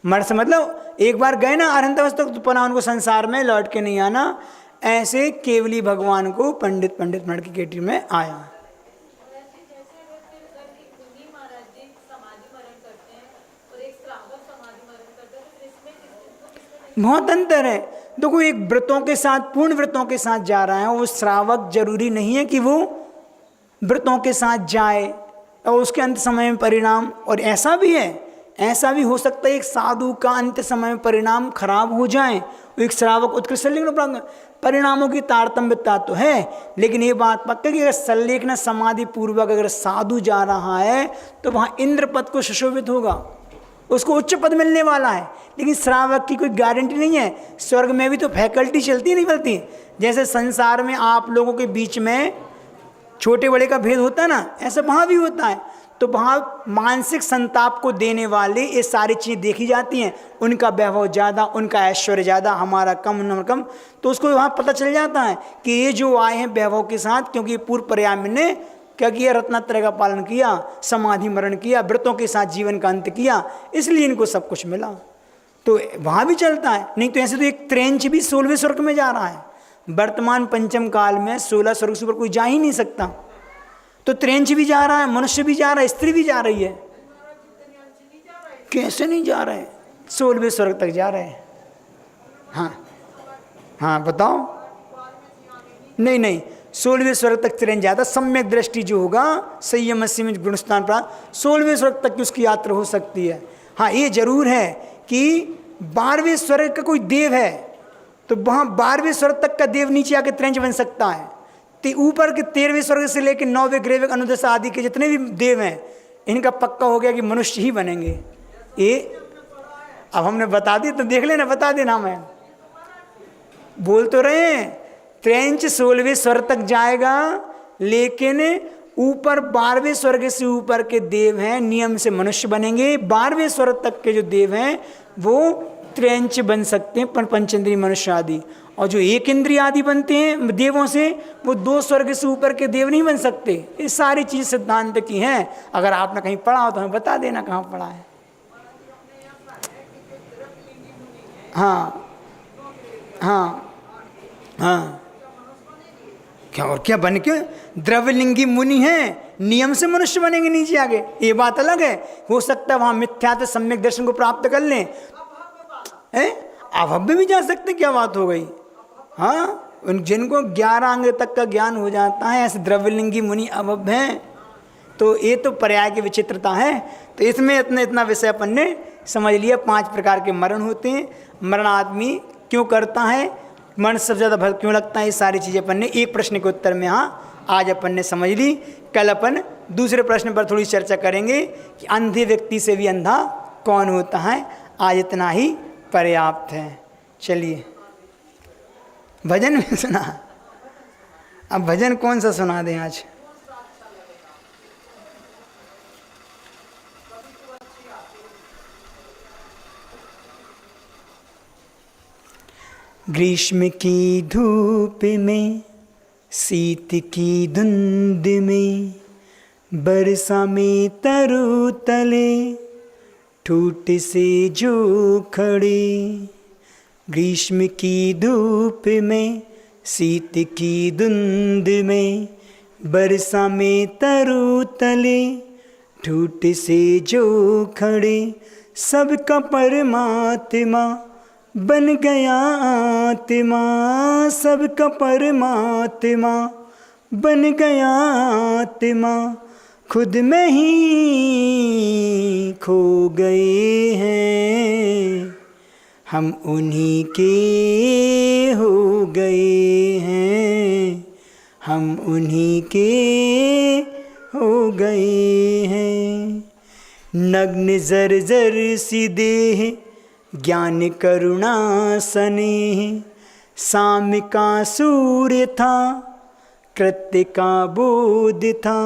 मरण से मतलब एक बार गए ना अरिहंत अवस्था तो पुनः उनको संसार में लौट के नहीं आना। ऐसे केवली भगवान को पंडित मरण की कैटेगरी में आया। बहुत अंतर है। देखो एक व्रतों के साथ, पूर्ण व्रतों के साथ जा रहा है, वो श्रावक जरूरी नहीं है कि वो व्रतों के साथ जाए और उसके अंत समय में परिणाम, और ऐसा भी है, ऐसा भी हो सकता है एक साधु का अंत समय में परिणाम खराब हो जाए, एक श्रावक उत्कृष्ट, लेकिन परिणामों की तारतम्यता तो है। लेकिन ये बात पक्का कि अगर संलेखन समाधि पूर्वक अगर साधु जा रहा है तो वहाँ इंद्र पद को सुशोभित होगा, उसको उच्च पद मिलने वाला है। लेकिन श्रावक की कोई गारंटी नहीं है, स्वर्ग में भी तो फैकल्टी चलती नहीं चलती। जैसे संसार में आप लोगों के बीच में छोटे बड़े का भेद होता है ना, ऐसा वहाँ भी होता है। तो वहाँ मानसिक संताप को देने वाले ये सारी चीज़ें देखी जाती हैं, उनका वैभव ज़्यादा, उनका ऐश्वर्य ज़्यादा, हमारा कम न कम, तो उसको वहाँ पता चल जाता है कि ये जो आए हैं वैभव के साथ, क्योंकि पूर्व पर्याय ने क्या किया, रत्नत्रय का पालन किया, समाधि मरण किया, व्रतों के साथ जीवन का अंत किया, इसलिए इनको सब कुछ मिला। तो वहाँ भी चलता है। नहीं तो ऐसे तो एक त्रेंच भी 16वें स्वर्ग में जा रहा है। वर्तमान पंचम काल में 16 स्वर्ग से ऊपर कोई जा ही नहीं सकता। तो त्रेंच भी जा रहा है, मनुष्य भी जा रहा है, स्त्री भी जा रही है। कैसे नहीं जा रहे? 16वें स्वर्ग तक जा रहे हैं। हाँ बताओ। नहीं 16वें स्वर्ग तक ट्रेन जाता, सम्यक दृष्टि जो होगा, संयम सीमित गुणस्थान प्राप्त, 16वें स्वर्ग तक की उसकी यात्रा हो सकती है। हाँ ये जरूर है कि 12वें स्वर्ग का कोई देव है तो वहाँ 12वें स्वर्ग तक का देव नीचे आके त्रेंच बन सकता है। तो ऊपर के 13वें स्वर्ग से लेकर 9वें ग्रेविक अनुदशा आदि के जितने भी देव हैं, इनका पक्का हो गया कि मनुष्य ही बनेंगे। ये अब हमने बता दी तो देख लेना, बता देना। मैं बोल तो रहे हैं त्रेंच 16वें स्वर्ग तक जाएगा, लेकिन ऊपर 12वें स्वर्ग से ऊपर के देव हैं नियम से मनुष्य बनेंगे। 12वें स्वर्ग तक के जो देव हैं वो त्रेंच बन सकते हैं, पर पंचेंद्रीय मनुष्य आदि। और जो एक इंद्रिय आदि बनते हैं देवों से, वो 2 स्वर्ग से ऊपर के देव नहीं बन सकते। ये सारी चीज़ सिद्धांत की हैं। अगर आपने कहीं पढ़ा हो तो हमें बता देना कहाँ पढ़ा है। हाँ क्या और क्या बन के द्रव्यलिंगी मुनि हैं, नियम से मनुष्य बनेंगे नीचे आगे, ये बात अलग है। हो सकता है वहाँ मिथ्यात्व सम्यक दर्शन को प्राप्त कर लें, अभव्य भी जा सकते, क्या बात हो गई। हाँ उन जिनको 11 अंग तक का ज्ञान हो जाता है, ऐसे द्रव्यलिंगी मुनि अभव्य हैं। तो ये तो पर्याय की विचित्रता है। तो इसमें इतना विषय अपन ने समझ लिया। 5 प्रकार के मरण होते हैं, मरण आदमी क्यों करता है, मरण सबसे ज़्यादा भय क्यों लगता है, ये सारी चीज़ें अपन ने एक प्रश्न के उत्तर में आज अपन ने समझ ली। कल अपन दूसरे प्रश्न पर थोड़ी चर्चा करेंगे कि अंधे व्यक्ति से भी अंधा कौन होता है। आज इतना ही पर्याप्त है। चलिए भजन में सुना, अब भजन कौन सा सुना दें आज। ग्रीष्म की धूप में, शीत की धुंध में, बरसा में तरु तले ठूठ से जो खड़े। ग्रीष्म की धूप में, शीत की धुंध में, बरसा में तरु तले ठूठ से जो खड़े। सबका परमात्मा बन गया आत्मा, सबका परमात्मा बन गया आत्मा, खुद में ही खो गए हैं, हम उन्हीं के हो गए हैं, हम उन्हीं के हो गए हैं। नग्न जर्जर सी देह ज्ञान करुणा स्नेह, शाम का सूर्य था कृत्य का बोध था।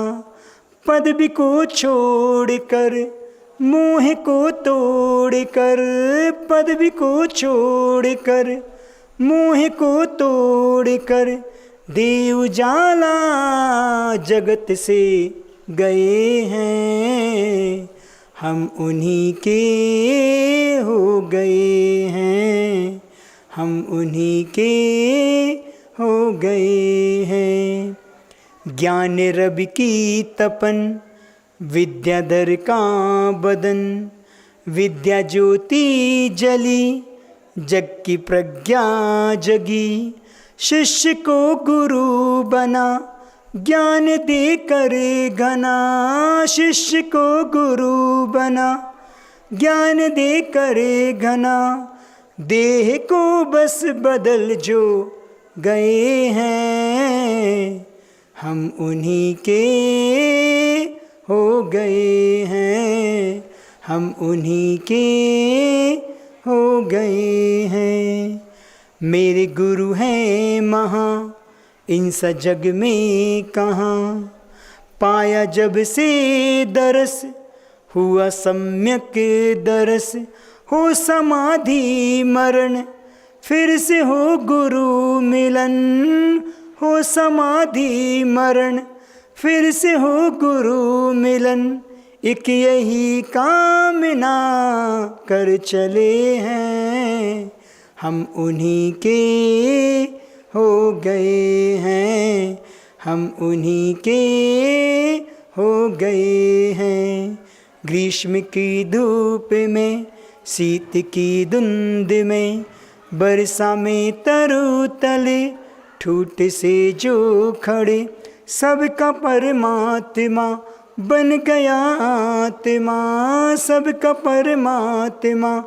पदवी को छोड़कर मोह को तोड़कर, पदवी को छोड़कर मोह को तोड़कर, देव जाला जगत से गए हैं, हम उन्हीं के हो गए हैं, हम उन्हीं के हो गए हैं। ज्ञान रब की तपन, विद्याधर का बदन, विद्या ज्योति जली जग की प्रज्ञा जगी, शिष्य को गुरु बना, ज्ञान दे कर घना। शिष्य को गुरु बना, ज्ञान दे कर घना। देह को बस बदल जो गए हैं, हम उन्हीं के हो गए हैं, हम उन्हीं के हो गए हैं। मेरे गुरु हैं महा, इनसा जग में कहाँ। पाया जब से दरस, हुआ सम्यक दरस। हो समाधि मरण, फिर से हो गुरु मिलन। हो समाधि मरण, फिर से हो गुरु मिलन। एक यही कामना कर चले हैं, हम उन्हीं के हो गए हैं, हम उन्हीं के हो गए हैं। ग्रीष्म की धूप में, शीत की धुंध में, बरसा में तरु तले, ठूठ से जो खड़े। सबका परमात्मा बन गया आत्मा, सबका परमात्मा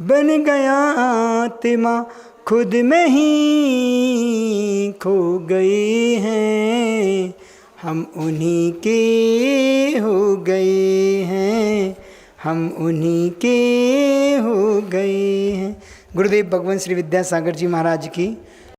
बन गया आत्मा। खुद में ही खो गए हैं, हम उन्हीं के हो गए हैं, हम उन्हीं के हो गए हैं। गुरुदेव भगवान श्री विद्यासागर जी महाराज की